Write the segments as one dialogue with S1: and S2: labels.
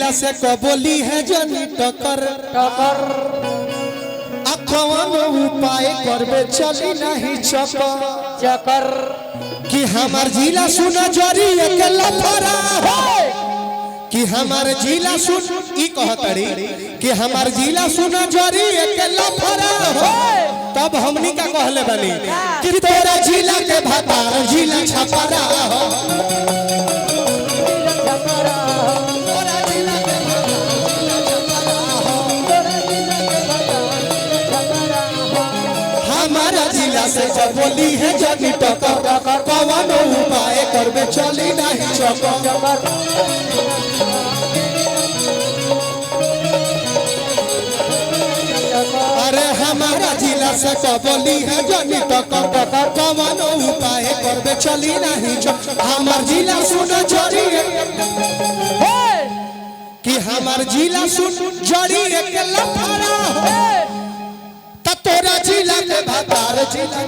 S1: जिला से कबोली है जनी टकर
S2: टकर
S1: कौन उपाय करबे चली नहीं चकर
S2: चकर
S1: कि हमार जिला सुना जरी एक लफड़ा हो कि हमार जिला सुन ई कहतड़ी कि हमार जिला सुना जरी एक लफड़ा हो तब हमनी का कहले बनी कि तोरा जिला के भातार जिला छपरा हो हमारा जिला से बोली है जगी टकर कौन उपाय करबे चली नहीं चकर अरे हमारा जिला से बोली है जगी टकर कौन उपाय करबे चली नहीं चकर हमार जिला सुन जरी कि हमार जिला सुन जरी एक लफड़ा तोरा जिला के भातार जिला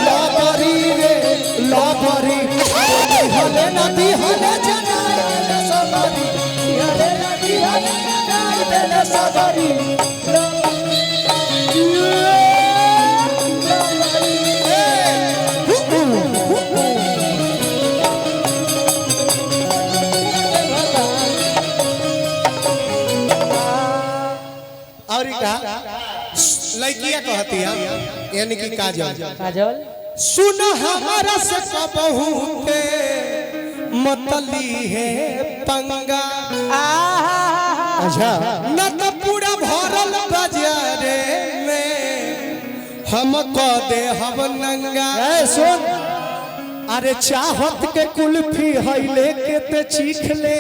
S1: लाबरी रे लाबरी हले नदी हले जनाए सबरी हले नदी हले जनाए सबरी लड़किया कहती है यानी कि काजल
S2: काजल
S1: सुन हमारा से कबहू के मतली है पंगा अच्छा न तो पूरा भरल बाजारे में हम कह दे हम नंगा सुन अरे चाहत के कुल्फी है लेके ते चीख ले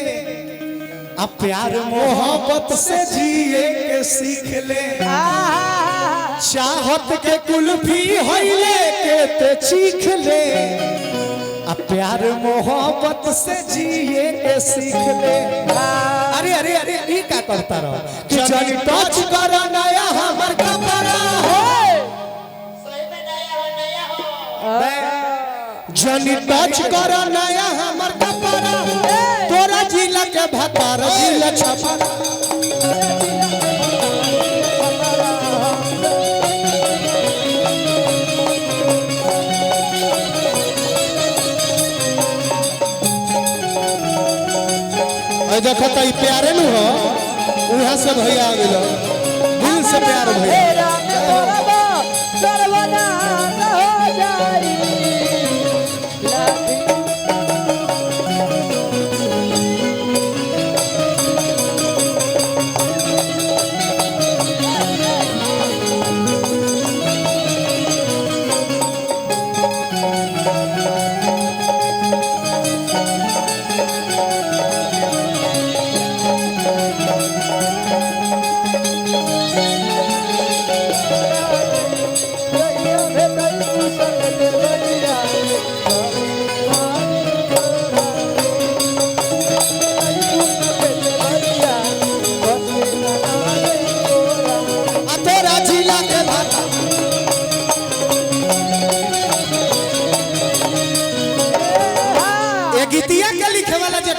S1: अब प्यार मोहब्बत से जिए के सीख ले चाहत के कुल्फी होइले के ते चीख ले अब प्यार मोहब्बत से जिए के सीख ले अरे अरे अरे ये क्या करता रहो कि जनी टच करो नया हमर कपड़ा हो सही में नया हो जनी टच करो नया हमर कपड़ा तोरा जिला के भातार जिला छपरा देखो तो प्यारे नु हो वहां से भैया आ गेलो दिल से प्यार भैया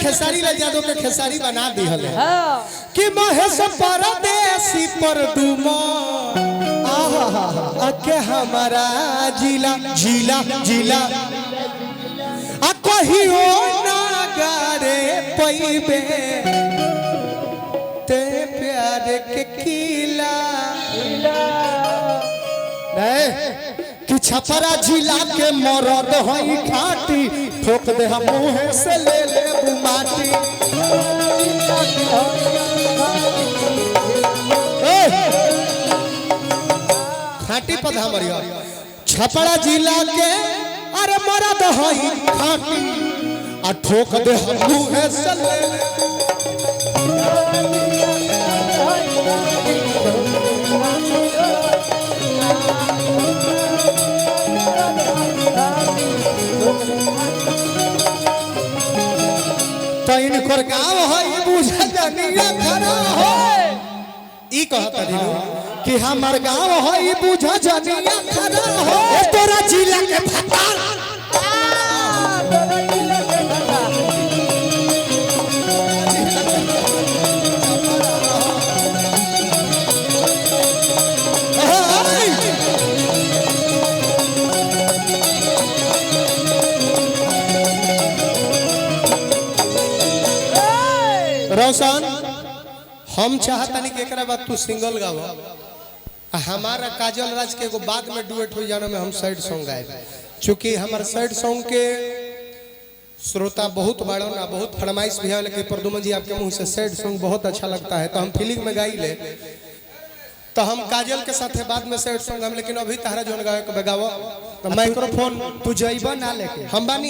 S1: खेसारी लाल यादव के खेसारी बना दी हले कि महेश परदेसी पर दुमा आहा के हमारा जिला जिला जिला आ कहियो ना गारे पैबे ते प्यार के किला कि छपरा जिला के मरद हई खाटी ठोक दे हम मुंह से ले ले बुमाटी खाटी पधा मरिया छपरा जिला के अरे मरद हई खाटी आ ठोक दे हम मुंह से ले ले तो इनकर गाँव है बुझा जानिया खरा हो ई कहता दिनो कि हमार गांव हई बुझा जानिया खरा हो ए तोरा जिला के भतार रोशन हम चाहता नहीं कि एकरा बाद तू सिंगल गावा हमारा काजल राज के एगो बाद में डुएट हो जाना में हम साइड सॉन्ग गाए चूंकि हमारे साइड सॉन्ग के श्रोता बहुत बड़ा ना बहुत फरमाइश भी है लेकिन प्रदुमन जी आपके मुंह से साइड सॉन्ग बहुत अच्छा लगता है तो हम फीलिंग में गाई ले तो हम काजल के साथ बाद में साइड सॉन्ग हम लेकिन अभी तारा जोन गावे के बगावा तो माइक्रोफोन तू जइबा ना लेके हम बानी